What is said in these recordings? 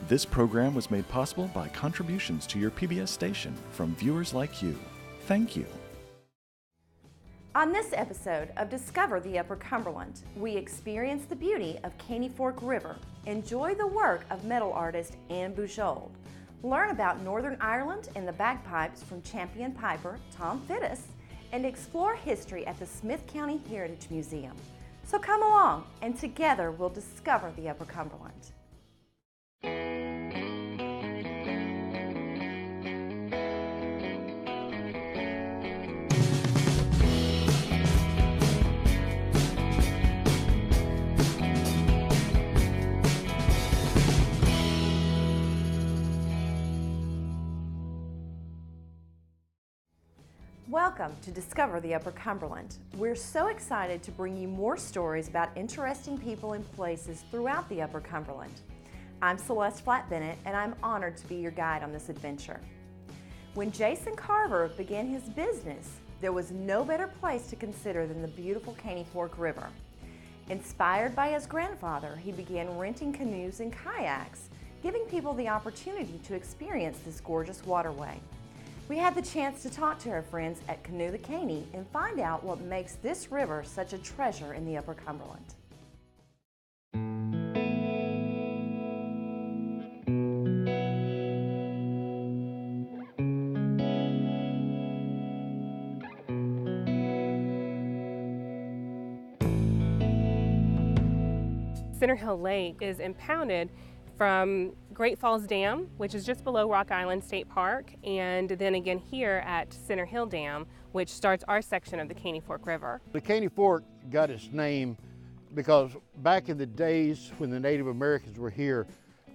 This program was made possible by contributions to your PBS station from viewers like you. Thank you. On this episode of Discover the Upper Cumberland, we experience the beauty of Caney Fork River, enjoy the work of metal artist Anne Bujold, learn about Northern Ireland and the bagpipes from champion piper Tom Fittis, and explore history at the Smith County Heritage Museum. So come along and together we'll discover the Upper Cumberland. Welcome to Discover the Upper Cumberland. We're so excited to bring you more stories about interesting people and places throughout the Upper Cumberland. I'm Celeste Flatt-Bennett, and I'm honored to be your guide on this adventure. When Jason Carver began his business, there was no better place to consider than the beautiful Caney Fork River. Inspired by his grandfather, he began renting canoes and kayaks, giving people the opportunity to experience this gorgeous waterway. We had the chance to talk to our friends at Canoe the Caney and find out what makes this river such a treasure in the Upper Cumberland. Center Hill Lake is impounded from Great Falls Dam, which is just below Rock Island State Park, and then again here at Center Hill Dam, which starts our section of the Caney Fork River. The Caney Fork got its name because back in the days when the Native Americans were here,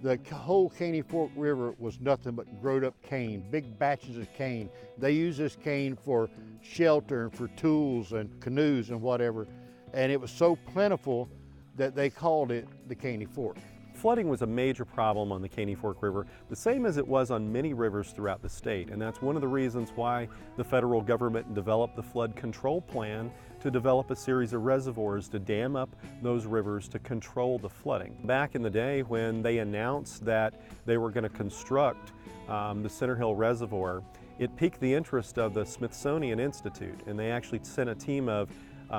the whole Caney Fork River was nothing but growed up cane, big batches of cane. They used this cane for shelter and for tools and canoes and whatever, and it was so plentiful that they called it the Caney Fork. Flooding was a major problem on the Caney Fork River, the same as it was on many rivers throughout the state, and that's one of the reasons why the federal government developed the flood control plan to develop a series of reservoirs to dam up those rivers to control the flooding. Back in the day when they announced that they were going to construct the Center Hill Reservoir, it piqued the interest of the Smithsonian Institute, and they actually sent a team of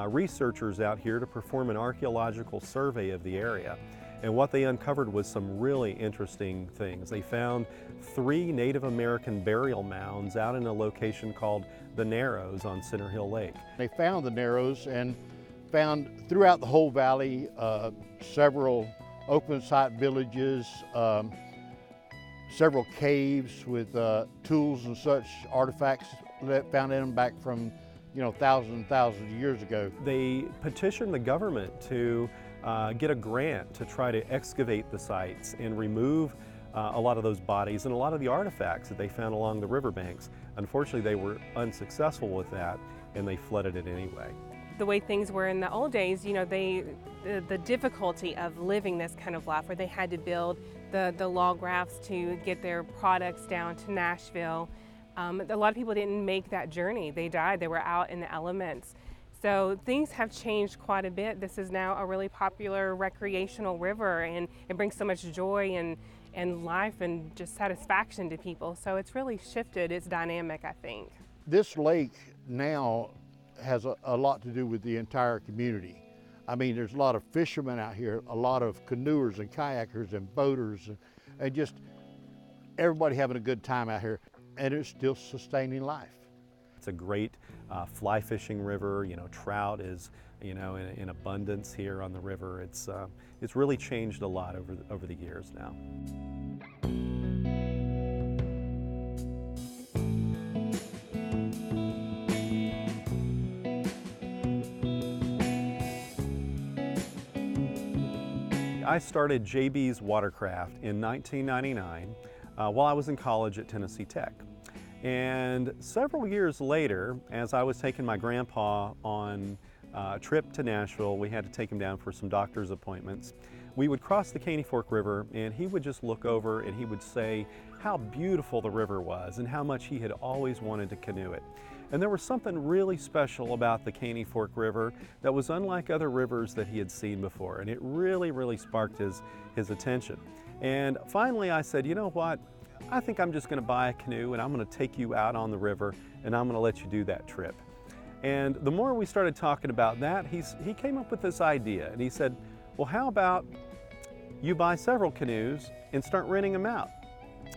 researchers out here to perform an archaeological survey of the area. And what they uncovered was some really interesting things. They found 3 Native American burial mounds out in a location called the Narrows on Center Hill Lake. They found the Narrows and found throughout the whole valley several open site villages, several caves with tools and such artifacts that found in them back from thousands and thousands of years ago. They petitioned the government to get a grant to try to excavate the sites and remove a lot of those bodies and a lot of the artifacts that they found along the riverbanks. Unfortunately, they were unsuccessful with that, and they flooded it anyway. The way things were in the old days, the difficulty of living this kind of life where they had to build the log rafts to get their products down to Nashville. A lot of people didn't make that journey. They died. They were out in the elements. So things have changed quite a bit. This is now a really popular recreational river, and it brings so much joy and life and just satisfaction to people. So it's really shifted. It's dynamic, I think. This lake now has a lot to do with the entire community. I mean, there's a lot of fishermen out here, a lot of canoers and kayakers and boaters, and just everybody having a good time out here, and it's still sustaining life. It's a great fly fishing river. Trout is in abundance here on the river. It's really changed a lot over the years now. I started JB's Watercraft in 1999 while I was in college at Tennessee Tech. And several years later, as I was taking my grandpa on a trip to Nashville, we had to take him down for some doctor's appointments. We would cross the Caney Fork River, and he would just look over and he would say how beautiful the river was and how much he had always wanted to canoe it. And there was something really special about the Caney Fork River that was unlike other rivers that he had seen before, and it really, really sparked his attention. And finally I said, you know what? I think I'm just going to buy a canoe and I'm going to take you out on the river and I'm going to let you do that trip. And the more we started talking about that, he came up with this idea and he said, well, how about you buy several canoes and start renting them out?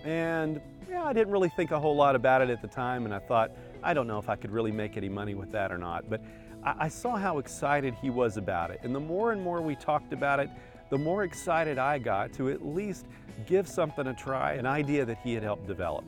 And yeah, I didn't really think a whole lot about it at the time, and I thought, I don't know if I could really make any money with that or not, but I saw how excited he was about it. And the more and more we talked about it, the more excited I got to at least give something a try, an idea that he had helped develop.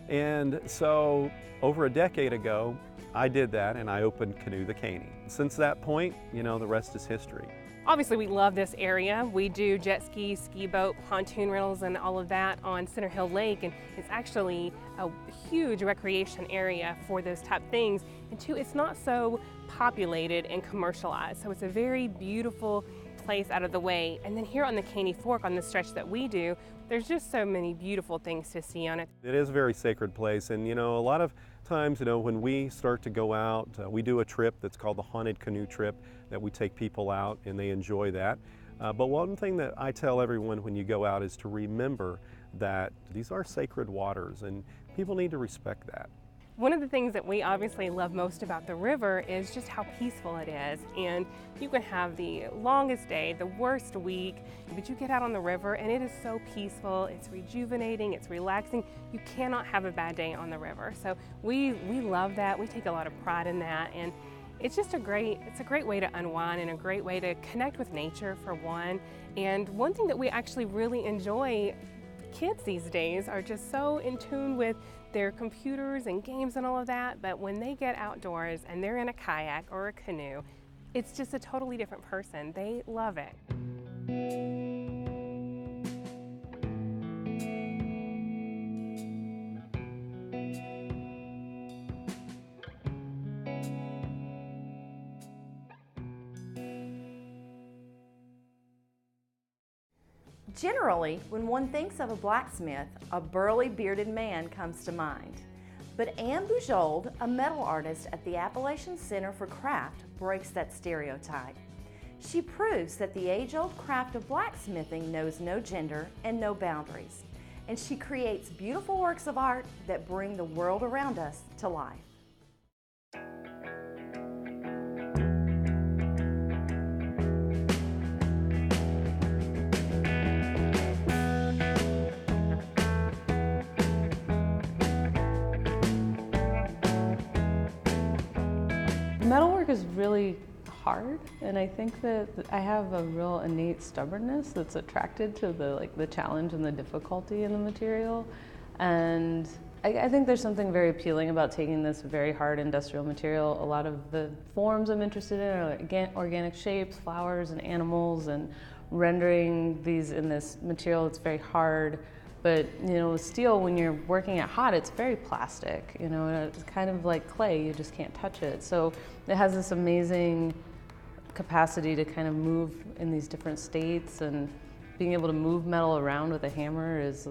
And so over a decade ago, I did that and I opened Canoe the Caney. Since that point, you know, the rest is history. Obviously, we love this area. We do jet ski, ski boat, pontoon rentals, and all of that on Center Hill Lake, and it's actually a huge recreation area for those type things. And two, it's not so populated and commercialized, so it's a very beautiful place out of the way. And then here on the Caney Fork, on the stretch that we do, there's just so many beautiful things to see on it. It is a very sacred place, and you know, a lot of times, you know, when we start to go out, we do a trip that's called the Haunted Canoe Trip, that we take people out and they enjoy that. But one thing that I tell everyone when you go out is to remember that these are sacred waters and people need to respect that. One of the things that we obviously love most about the river is just how peaceful it is. And you can have the longest day, the worst week, but you get out on the river and it is so peaceful, it's rejuvenating, it's relaxing. You cannot have a bad day on the river. So we love that. We take a lot of pride in that. And it's just a great way to unwind and a great way to connect with nature for one. And one thing that we actually really enjoy, kids these days are just so in tune with their computers and games and all of that, but when they get outdoors and they're in a kayak or a canoe, it's just a totally different person. They love it. Generally, when one thinks of a blacksmith, a burly bearded man comes to mind. But Anne Bujold, a metal artist at the Appalachian Center for Craft, breaks that stereotype. She proves that the age-old craft of blacksmithing knows no gender and no boundaries, and she creates beautiful works of art that bring the world around us to life. Metalwork is really hard, and I think that I have a real innate stubbornness that's attracted to the challenge and the difficulty in the material. And I think there's something very appealing about taking this very hard industrial material. A lot of the forms I'm interested in are organic shapes, flowers, and animals, and rendering these in this material. It's very hard. But you know, with steel, when you're working it hot, it's very plastic. You know, it's kind of like clay. You just can't touch it. So it has this amazing capacity to kind of move in these different states, and being able to move metal around with a hammer is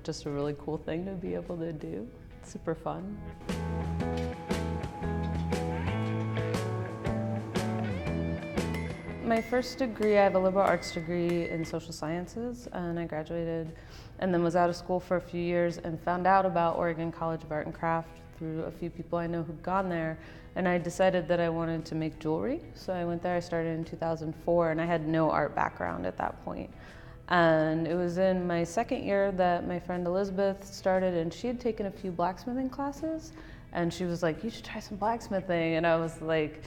just a really cool thing to be able to do. It's super fun. My first degree, I have a liberal arts degree in social sciences, and I graduated and then was out of school for a few years and found out about Oregon College of Art and Craft through a few people I know who'd gone there, and I decided that I wanted to make jewelry. So I went there. I started in 2004, and I had no art background at that point. And it was in my second year that my friend Elizabeth started, and she had taken a few blacksmithing classes, and she was like, you should try some blacksmithing. And I was like,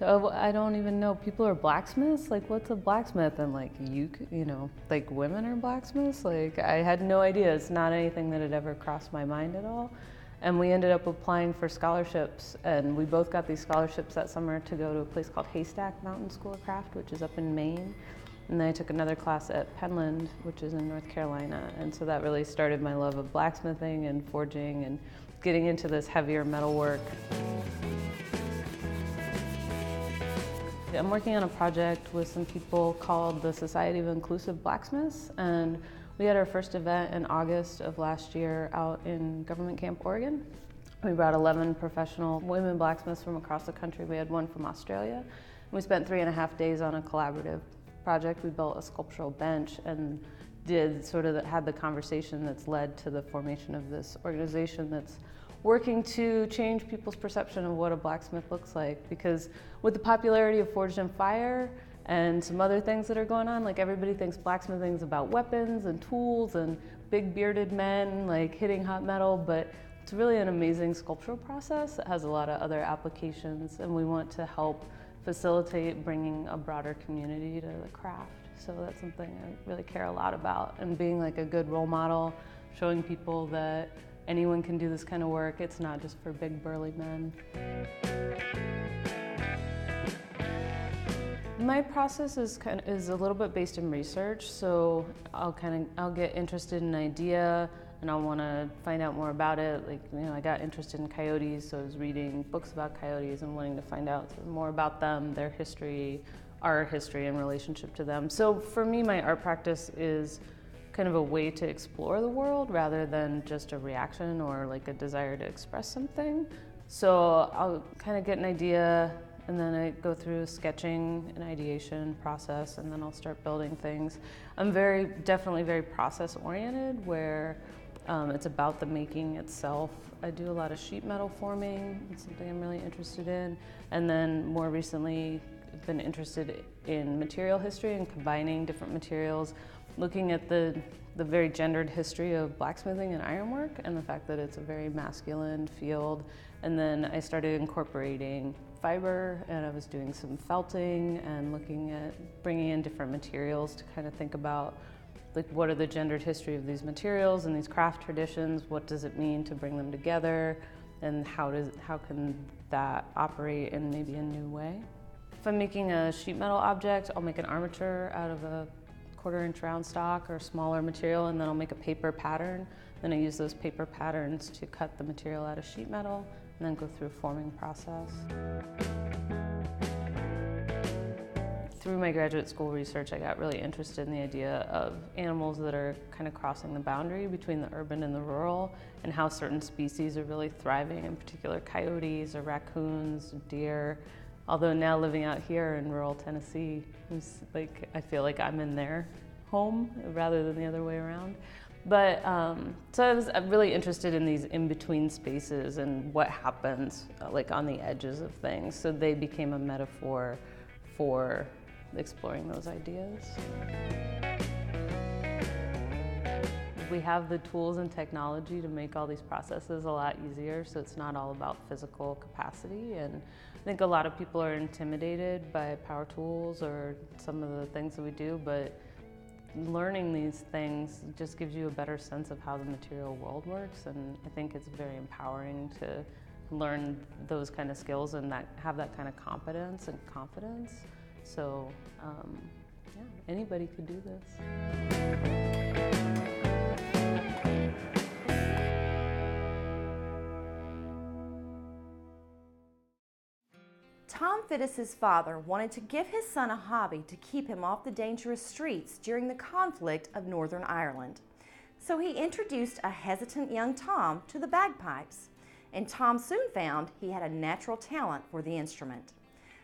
oh, I don't even know, people are blacksmiths? Like, what's a blacksmith? And like, you know, like women are blacksmiths? Like, I had no idea. It's not anything that had ever crossed my mind at all. And we ended up applying for scholarships, and we both got these scholarships that summer to go to a place called Haystack Mountain School of Craft, which is up in Maine. And then I took another class at Penland, which is in North Carolina. And so that really started my love of blacksmithing and forging and getting into this heavier metal work. I'm working on a project with some people called the Society of Inclusive Blacksmiths, and we had our first event in August of last year out in Government Camp, Oregon. We brought 11 professional women blacksmiths from across the country. We had one from Australia. We spent 3.5 days on a collaborative project. We built a sculptural bench, and had the conversation that's led to the formation of this organization that's working to change people's perception of what a blacksmith looks like. Because with the popularity of Forged in Fire and some other things that are going on, like everybody thinks blacksmithing is about weapons and tools and big bearded men like hitting hot metal, but it's really an amazing sculptural process. It has a lot of other applications, and we want to help facilitate bringing a broader community to the craft. So that's something I really care a lot about, and being like a good role model, showing people that anyone can do this kind of work. It's not just for big burly men. My process is a little bit based in research. So I'll get interested in an idea, and I'll want to find out more about it. Like, I got interested in coyotes, so I was reading books about coyotes and wanting to find out more about them, their history, our history in relationship to them. So for me, my art practice is kind of a way to explore the world rather than just a reaction or like a desire to express something. So I'll kind of get an idea, and then I go through sketching and ideation process, and then I'll start building things. I'm definitely very process oriented, where it's about the making itself. I do a lot of sheet metal forming. It's something I'm really interested in. And then more recently, I've been interested in material history and combining different materials, looking at the very gendered history of blacksmithing and ironwork and the fact that it's a very masculine field. And then I started incorporating fiber, and I was doing some felting and looking at bringing in different materials to kind of think about like what are the gendered history of these materials and these craft traditions, what does it mean to bring them together, and how can that operate in maybe a new way. If I'm making a sheet metal object, I'll make an armature out of a 1/4-inch round stock or smaller material, and then I'll make a paper pattern. Then I use those paper patterns to cut the material out of sheet metal and then go through a forming process. Through my graduate school research, I got really interested in the idea of animals that are kind of crossing the boundary between the urban and the rural, and how certain species are really thriving, in particular coyotes or raccoons, deer. Although now living out here in rural Tennessee, I feel like I'm in their home rather than the other way around. But so I was really interested in these in-between spaces and what happens like on the edges of things. So they became a metaphor for exploring those ideas. We have the tools and technology to make all these processes a lot easier, so it's not all about physical capacity. And I think a lot of people are intimidated by power tools or some of the things that we do, but learning these things just gives you a better sense of how the material world works, and I think it's very empowering to learn those kind of skills and have that kind of competence and confidence. So yeah, anybody could do this. Tom Fittis' father wanted to give his son a hobby to keep him off the dangerous streets during the conflict of Northern Ireland. So he introduced a hesitant young Tom to the bagpipes, and Tom soon found he had a natural talent for the instrument.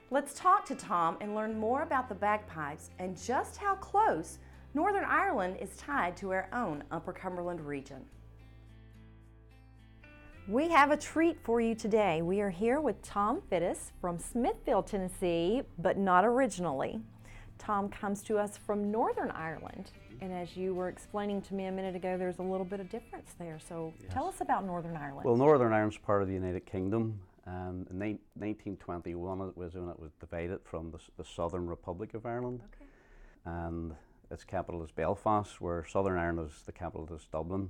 Let's talk to Tom and learn more about the bagpipes and just how close Northern Ireland is tied to our own Upper Cumberland region. We have a treat for you today. We are here with Tom Fittis from Smithfield, Tennessee, but not originally. Tom comes to us from Northern Ireland, and as you were explaining to me a minute ago, there's a little bit of difference there. So yes. Tell us about Northern Ireland. Well, Northern Ireland's part of the United Kingdom. In 1921 it was when it was divided from the Southern Republic of Ireland. Okay. And its capital is Belfast, where Southern Ireland is the capital is Dublin.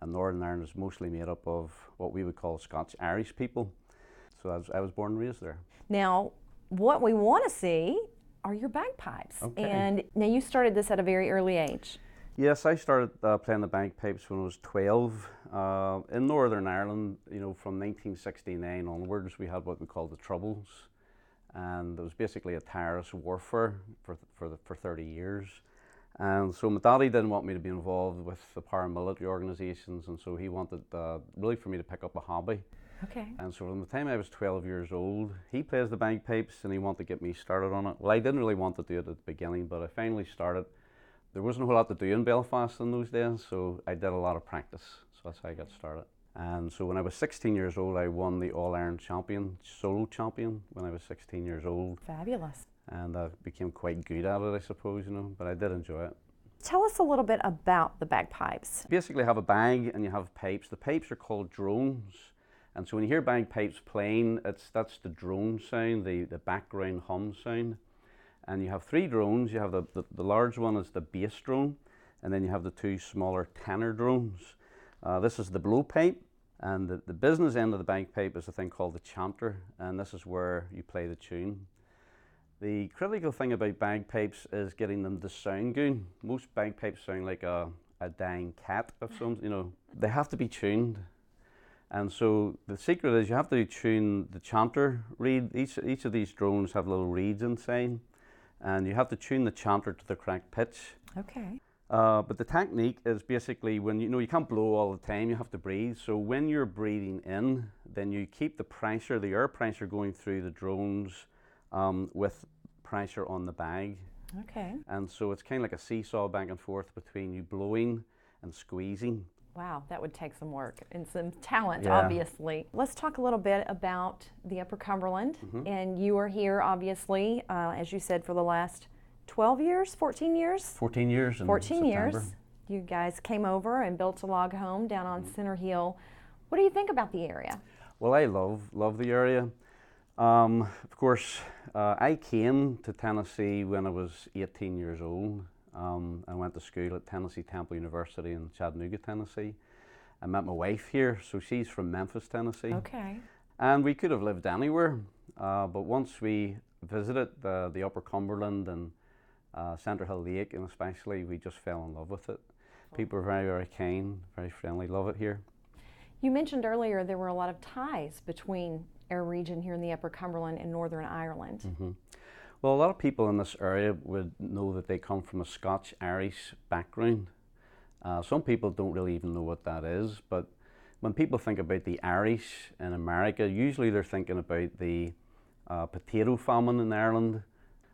And Northern Ireland is mostly made up of what we would call Scots-Irish people. So I was born and raised there. Now, what we want to see are your bagpipes. Okay. And now you started this at a very early age. Yes, I started playing the bagpipes when I was 12. In Northern Ireland, from 1969 onwards, we had what we call the Troubles. And it was basically a terrorist warfare for 30 years. And so my daddy didn't want me to be involved with the paramilitary organizations, and so he wanted really for me to pick up a hobby. Okay. And so from the time I was 12 years old, he plays the bagpipes and he wanted to get me started on it. Well, I didn't really want to do it at the beginning, but I finally started there wasn't a whole lot to do in Belfast in those days, so I did a lot of practice. So that's how I got started. And so when I was 16 years old, I won the All-Ireland champion, solo champion, when I was 16 years old. Fabulous. And I became quite good at it, I suppose, you know, but I did enjoy it. Tell us a little bit about the bagpipes. Basically, you have a bag and you have pipes. The pipes are called drones. And so when you hear bagpipes playing, that's the drone sound, the background hum sound. And you have 3 drones. You have the large one is the bass drone, and then you have the 2 smaller tenor drones. This is the blowpipe, and the business end of the bagpipe is a thing called the chanter, and this is where you play the tune. The critical thing about bagpipes is getting them to sound good. Most bagpipes sound like a dying cat of some, you know. They have to be tuned. And so the secret is you have to tune the chanter reed. Each of these drones have little reeds inside, and you have to tune the chanter to the correct pitch. Okay. But the technique is basically when you can't blow all the time, you have to breathe. So when you're breathing in, then you keep the pressure, the air pressure going through the drones with pressure on the bag. Okay. And so it's kind of like a seesaw back and forth between you blowing and squeezing. Wow, that would take some work and some talent, Yeah. obviously. Let's talk a little bit about the Upper Cumberland. And you are here, obviously, as you said, for the last 12 years, 14 years? 14 years in 14 September. years. You guys came over and built a log home down on Center Hill. What do you think about the area? Well, I love the area. Of course, I came to Tennessee when I was 18 years old. I went to school at Tennessee Temple University in Chattanooga, Tennessee. I met my wife here, so she's from Memphis, Tennessee. Okay. And we could have lived anywhere, but once we visited the Upper Cumberland and Center Hill Lake, and especially, we just fell in love with it. People are very, very kind, very friendly, love it here. You mentioned earlier there were a lot of ties between our region here in the Upper Cumberland and Northern Ireland. Well, a lot of people in this area would know that they come from a Scotch-Irish background. Some people don't really even know what that is, but when people think about the Irish in America, usually they're thinking about the potato famine in Ireland.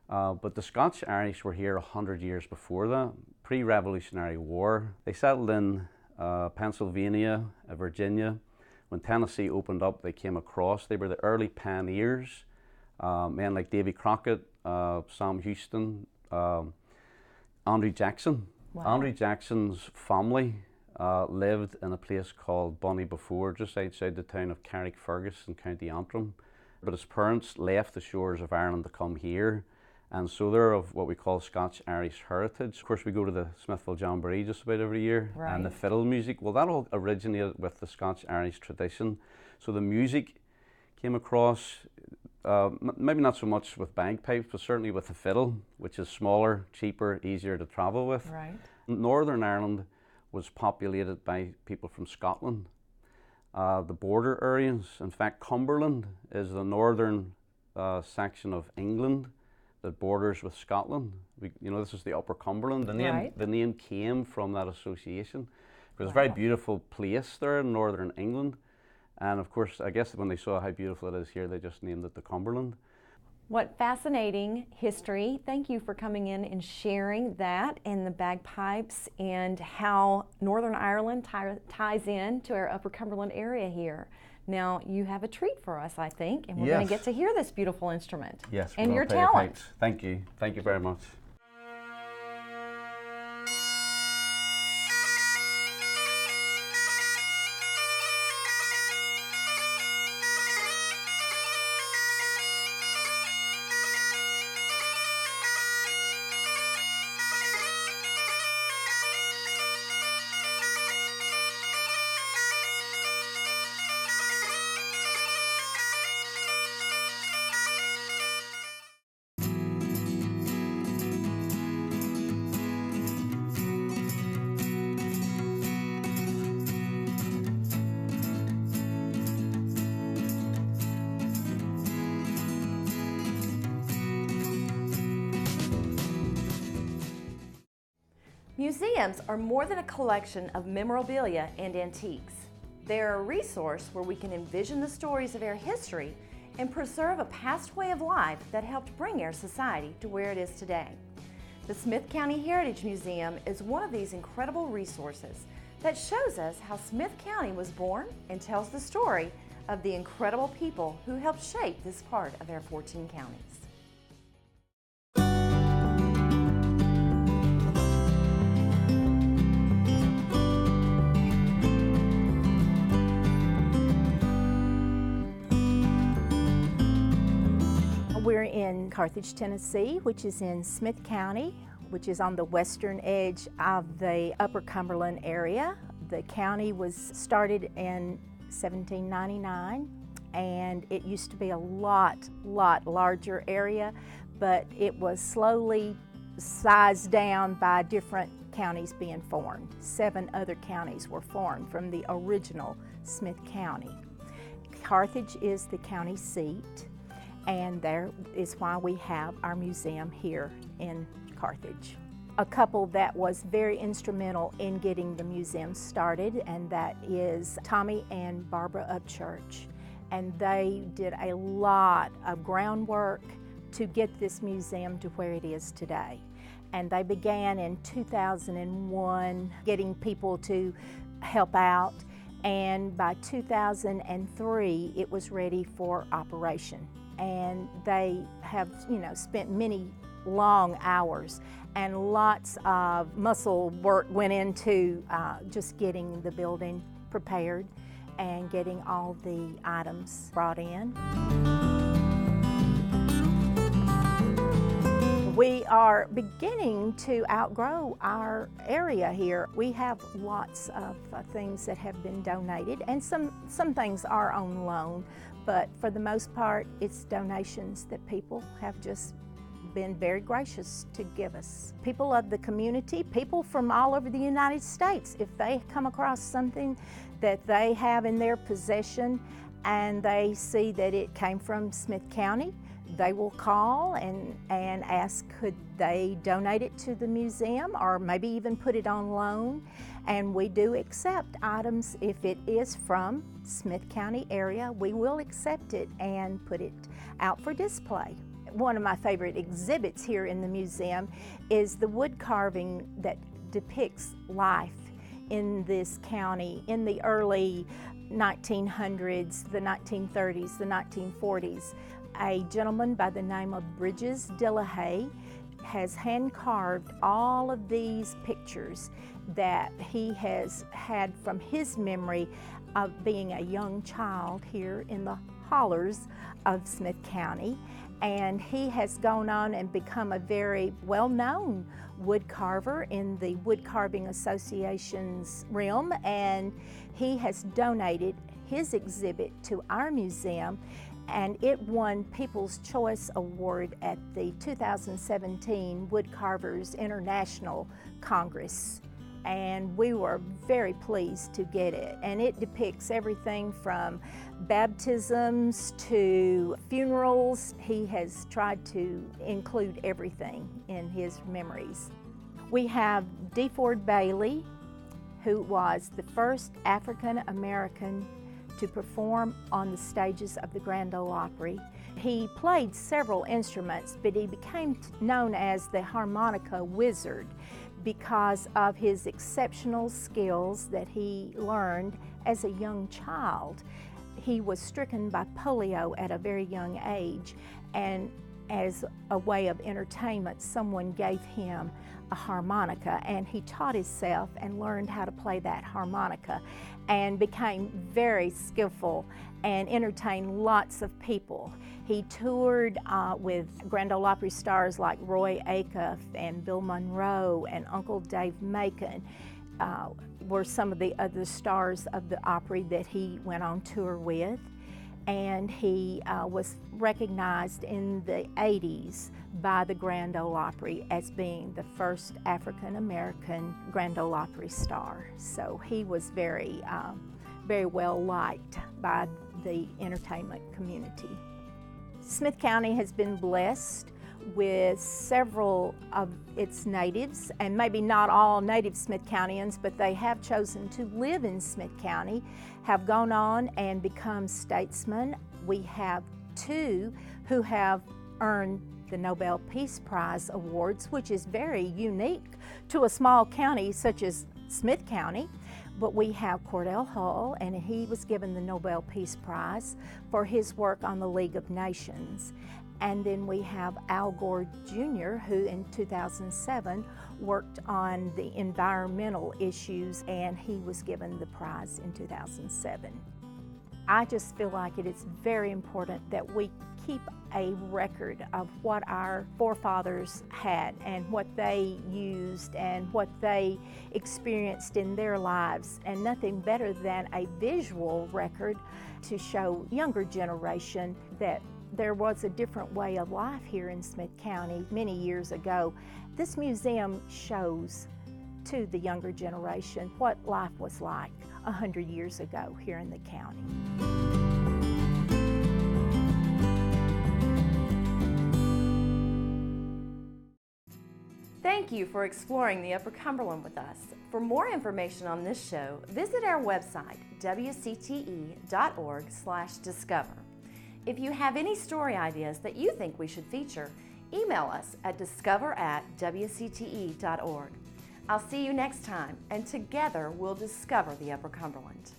But the Scotch-Irish were here 100 years before that, pre-Revolutionary War. They settled in Pennsylvania, Virginia. When Tennessee opened up, they came across. They were the early pioneers. Men like Davy Crockett, Sam Houston, Andrew Jackson. Wow. Andrew Jackson's family lived in a place called Bonnybefore, just outside the town of Carrickfergus in County Antrim. But his parents left the shores of Ireland to come here, and so they're of what we call Scotch-Irish heritage. Of course, we go to the Smithville Jamboree just about every year, and the fiddle music, well, that all originated with the Scotch-Irish tradition. So the music came across, maybe not so much with bagpipes, but certainly with the fiddle, which is smaller, cheaper, easier to travel with. Right. Northern Ireland was populated by people from Scotland. The border areas, in fact, Cumberland is the northern section of England that borders with Scotland. This is the Upper Cumberland. The name came from that association. It was a very beautiful place there in northern England. And of course, I guess when they saw how beautiful it is here, they just named it the Cumberland. What fascinating history. Thank you for coming in and sharing that and the bagpipes and how Northern Ireland ties in to our Upper Cumberland area here. Now, you have a treat for us, I think, and we're going to get to hear this beautiful instrument. Yes, and your talent. Pipes. Thank you. Thank you very much. Museums are more than a collection of memorabilia and antiques. They are a resource where we can envision the stories of our history and preserve a past way of life that helped bring our society to where it is today. The Smith County Heritage Museum is one of these incredible resources that shows us how Smith County was born and tells the story of the incredible people who helped shape this part of our 14 counties. We're in Carthage, Tennessee, which is in Smith County, which is on the western edge of the Upper Cumberland area. The county was started in 1799, and it used to be a lot larger area, but it was slowly sized down by different counties being formed. 7 other counties were formed from the original Smith County. Carthage is the county seat, and there is why we have our museum here in Carthage. A couple that was very instrumental in getting the museum started, and that is Tommy and Barbara Upchurch. And they did a lot of groundwork to get this museum to where it is today. And they began in 2001 getting people to help out, and by 2003 it was ready for operation. And they have, spent many long hours, and lots of muscle work went into just getting the building prepared and getting all the items brought in. We are beginning to outgrow our area here. We have lots of things that have been donated, and some things are on loan, but for the most part, it's donations that people have just been very gracious to give us. People of the community, people from all over the United States, if they come across something that they have in their possession and they see that it came from Smith County, they will call and ask could they donate it to the museum, or maybe even put it on loan. And we do accept items if it is from Smith County area. We will accept it and put it out for display. One of my favorite exhibits here in the museum is the wood carving that depicts life in this county in the early 1900s, the 1930s, the 1940s. A gentleman by the name of Bridges Dillahay has hand-carved all of these pictures that he has had from his memory of being a young child here in the hollers of Smith County. And he has gone on and become a very well-known wood carver in the Wood Carving Association's realm, and he has donated his exhibit to our museum, and it won People's Choice Award at the 2017 Wood Carvers International Congress. And we were very pleased to get it. And it depicts everything from baptisms to funerals. He has tried to include everything in his memories. We have DeFord Bailey, who was the first African American to perform on the stages of the Grand Ole Opry. He played several instruments, but he became known as the harmonica wizard because of his exceptional skills that he learned as a young child. He was stricken by polio at a very young age, and as a way of entertainment, someone gave him a harmonica, and he taught himself and learned how to play that harmonica and became very skillful and entertained lots of people. He toured with Grand Ole Opry stars like Roy Acuff and Bill Monroe and Uncle Dave Macon were some of the other stars of the Opry that he went on tour with. And he was recognized in the 80s by the Grand Ole Opry as being the first African American Grand Ole Opry star. So he was very well liked by the entertainment community. Smith County has been blessed with several of its natives, and maybe not all native Smith Countyans, but they have chosen to live in Smith County, have gone on and become statesmen. We have two who have earned the Nobel Peace Prize Awards, which is very unique to a small county such as Smith County. But we have Cordell Hull, and he was given the Nobel Peace Prize for his work on the League of Nations. And then we have Al Gore Jr., who in 2007 worked on the environmental issues, and he was given the prize in 2007. I just feel like it is very important that we keep a record of what our forefathers had and what they used and what they experienced in their lives, and nothing better than a visual record to show younger generation that there was a different way of life here in Smith County many years ago. This museum shows to the younger generation what life was like 100 years ago here in the county. Thank you for exploring the Upper Cumberland with us. For more information on this show, visit our website, wcte.org/discover. If you have any story ideas that you think we should feature, email us at discover@wcte.org. I'll see you next time, and together we'll discover the Upper Cumberland.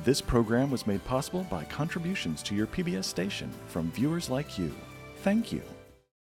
This program was made possible by contributions to your PBS station from viewers like you. Thank you.